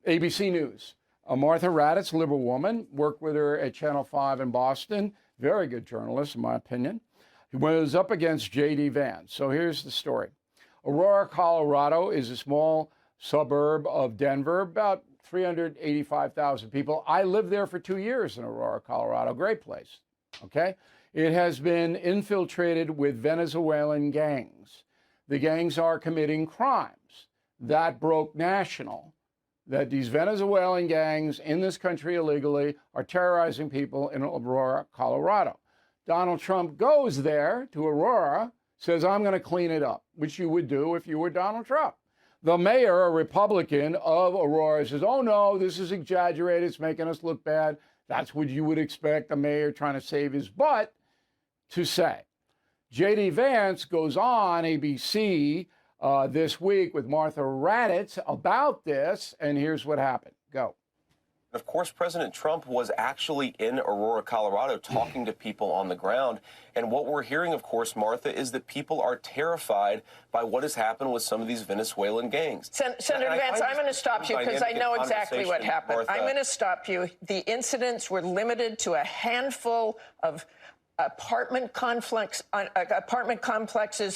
ABC News. Martha Raddatz, liberal woman, worked with her at Channel 5 in Boston. Very good journalist, in my opinion. He was up against JD Vance. So here's the story. Aurora, Colorado is a small suburb of Denver, about 385,000 people. I lived there for 2 years in Aurora, Colorado. Great place. Okay. It has been infiltrated with Venezuelan gangs. The gangs are committing crimes. That broke national, that these Venezuelan gangs in this country illegally are terrorizing people in Aurora, Colorado. Donald Trump goes there to Aurora, says, I'm going to clean it up, which you would do if you were Donald Trump. The mayor, a Republican of Aurora, says, oh, no, this is exaggerated. It's making us look bad. That's what you would expect a mayor trying to save his butt to say. JD Vance goes on ABC this week with Martha Raddatz about this, and here's what happened. Go. Of course, President Trump was actually in Aurora, Colorado, talking to people on the ground. And what we're hearing, of course, Martha, is that people are terrified by what has happened with some of these Venezuelan gangs. Senator Vance, I'm going to stop you because I know exactly what happened. Martha. I'm going to stop you. The incidents were limited to a handful of apartment complexes,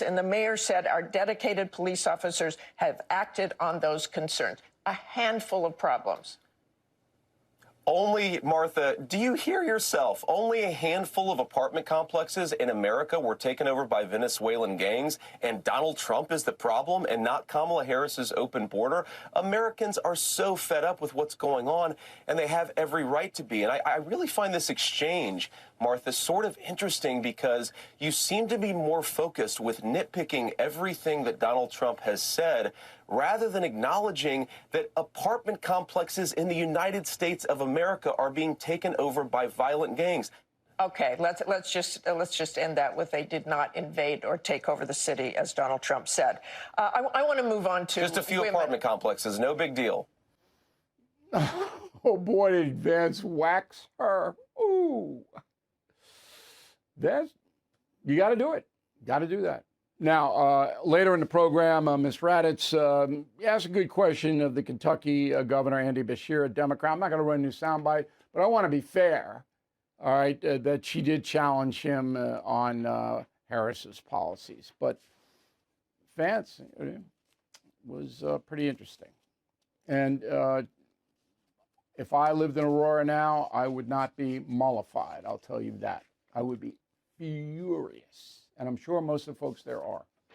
and the mayor said our dedicated police officers have acted on those concerns. A handful of problems. Only, Martha, do you hear yourself? Only a handful of apartment complexes in America were taken over by Venezuelan gangs, and Donald Trump is the problem and not Kamala Harris's open border. Americans are so fed up with what's going on, and they have every right to be. And I really find this exchange, Martha, sort of interesting because you seem to be more focused with nitpicking everything that Donald Trump has said rather than acknowledging that apartment complexes in the United States of America are being taken over by violent gangs. Okay, let's just end that with they did not invade or take over the city, as Donald Trump said. I want to move on to just a few women. Apartment complexes, no big deal. Oh boy, did Vance wax her. Ooh. You got to do it. Got to do that. Now, later in the program, Ms. Raddatz asked a good question of the Kentucky Governor, Andy Beshear, a Democrat. I'm not going to run a new soundbite, but I want to be fair, all right, that she did challenge him on Harris's policies. But Vance was pretty interesting. And if I lived in Aurora now, I would not be mollified, I'll tell you that. I would be furious. And I'm sure most of the folks there are.